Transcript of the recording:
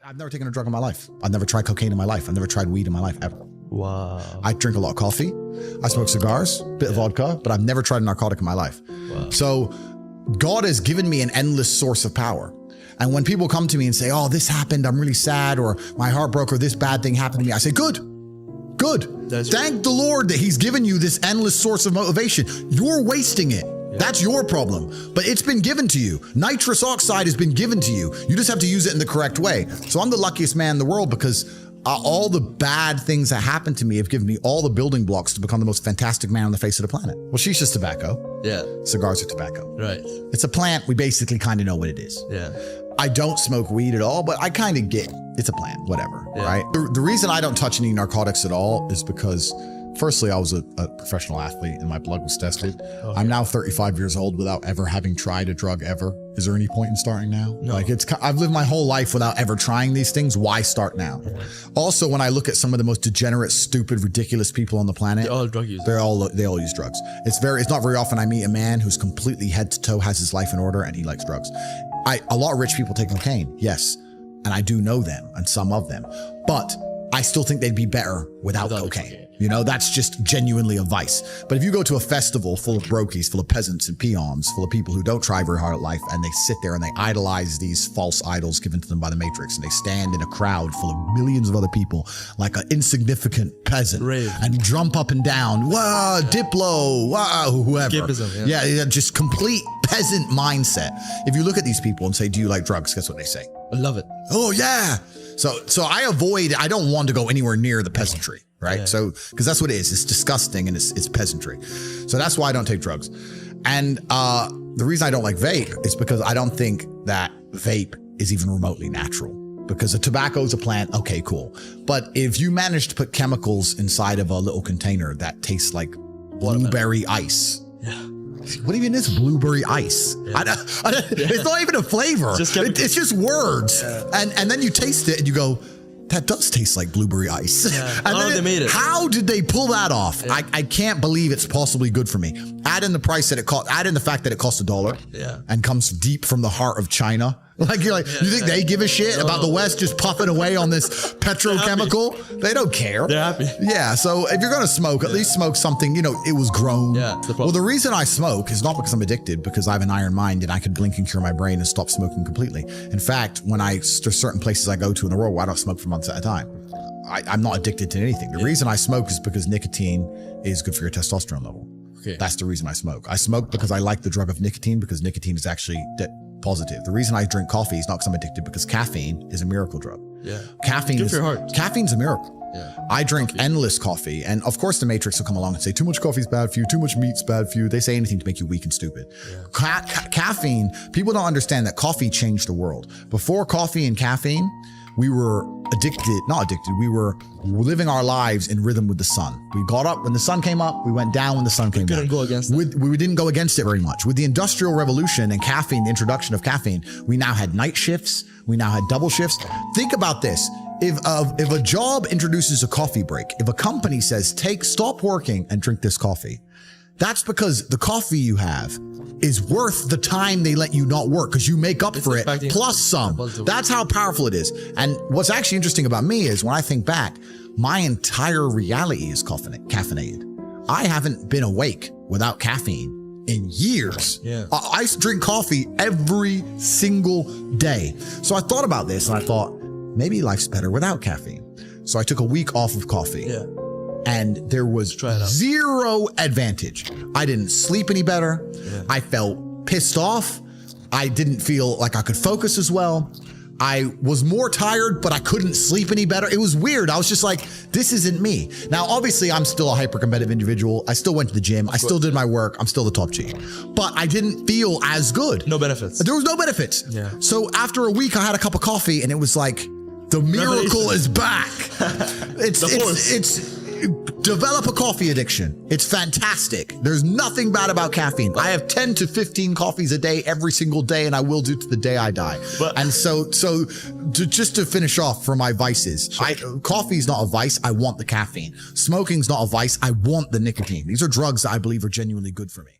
I've never taken a drug in my life. I've never tried cocaine in my life. I've never tried weed in my life, ever. Wow. I drink a lot of coffee. I smoke cigars, bit of vodka, but I've never tried a narcotic in my life. Wow. So God has given me an endless source of power. And when people come to me and say, oh, this happened, I'm really sad, or my heart broke, or this bad thing happened to me, I say, good. Thank the Lord that he's given you this endless source of motivation. You're wasting it. That's your problem, but it's been given to you. Nitrous oxide has been given to you. You just have to use it in the correct way. So I'm the luckiest man in the world because all the bad things that happened to me have given me all the building blocks to become the most fantastic man on the face of the planet. Well, shisha's tobacco. Yeah. Cigars are tobacco. Right. It's a plant. We basically kind of know what it is. Yeah. I don't smoke weed at all, but I kind of get it's a plant, whatever, right? The reason I don't touch any narcotics at all is because firstly, I was a professional athlete and my blood was tested. Okay. I'm now 35 years old without ever having tried a drug ever. Is there any point in starting now? No. Like I've lived my whole life without ever trying these things. Why start now? Yeah. Also, when I look at some of the most degenerate, stupid, ridiculous people on the planet, they're all drug users. They all use drugs. It's not very often I meet a man who's completely head to toe, has his life in order, and he likes drugs. A lot of rich people take cocaine, yes. And I do know them and some of them, but I still think they'd be better without cocaine. You know, that's just genuinely a vice. But if you go to a festival full of brokies, full of peasants and peons, full of people who don't try very hard at life, and they sit there and they idolize these false idols given to them by the Matrix, and they stand in a crowd full of millions of other people like an insignificant peasant and jump up and down, wow, Diplo, wow, whoever. Skippism, yeah, just complete peasant mindset. If you look at these people and say, do you like drugs? Guess what they say? I love it. Oh, yeah. So I don't want to go anywhere near the peasantry, right? Yeah. So, because that's what it is. It's disgusting and it's peasantry. So that's why I don't take drugs. And the reason I don't like vape is because I don't think that vape is even remotely natural. Because a tobacco is a plant, okay, cool. But if you manage to put chemicals inside of a little container that tastes like blueberry ice. Yeah. What even is blueberry ice? Yeah. It's not even a flavor. It's just words. Yeah. And then you taste it and you go, that does taste like blueberry ice. Yeah. And then they made it. How did they pull that off? Yeah. I can't believe it's possibly good for me. Add in the price that it cost, add in the fact that it costs $1 and comes deep from the heart of China. Like you think they give a shit about the West just puffing away on this petrochemical? They don't care. They're happy. Yeah. So if you're going to smoke, at least smoke something, it was grown. Yeah. Well, the reason I smoke is not because I'm addicted, because I have an iron mind and I could blink and cure my brain and stop smoking completely. In fact, there's certain places I go to in the world where I don't smoke for months at a time. I'm not addicted to anything. The reason I smoke is because nicotine is good for your testosterone level. Okay. That's the reason I smoke. I smoke because I like the drug of nicotine, because nicotine is actually positive. The reason I drink coffee is not because I'm addicted, because caffeine is a miracle drug. Yeah. Caffeine's a miracle. Yeah. I drink endless coffee. And of course the Matrix will come along and say, too much coffee is bad for you. Too much meat's bad for you. They say anything to make you weak and stupid. Yeah. Caffeine, people don't understand that coffee changed the world. Before coffee and caffeine, we were we were living our lives in rhythm with the sun. We got up when the sun came up, we went down when the sun came down. We couldn't go against it. We didn't go against it very much. With the Industrial Revolution and caffeine, the introduction of caffeine, we now had night shifts, we now had double shifts. Think about this. If a job introduces a coffee break, if a company says, stop working and drink this coffee, that's because the coffee you have is worth the time they let you not work, because you make up for it plus some. That's how powerful it is. And what's actually interesting about me is when I think back, my entire reality is caffeinated. I haven't been awake without caffeine in years. Yeah. I drink coffee every single day. So I thought about this and I thought, maybe life's better without caffeine. So I took a week off of coffee. Yeah. And there was zero advantage. I didn't sleep any better. Yeah. I felt pissed off. I didn't feel like I could focus as well. I was more tired, but I couldn't sleep any better. It was weird. I was just like, this isn't me. Now, obviously, I'm still a hyper-competitive individual. I still went to the gym. I still did my work. I'm still the top G. But I didn't feel as good. No benefits. There was no benefits. Yeah. So after a week, I had a cup of coffee, and it was like, the miracle is back. It's develop a coffee addiction. It's fantastic. There's nothing bad about caffeine. I have 10 to 15 coffees a day every single day, and I will do to the day I die. And just to finish off for my vices, coffee is not a vice. I want the caffeine. Smoking's not a vice. I want the nicotine. These are drugs that I believe are genuinely good for me.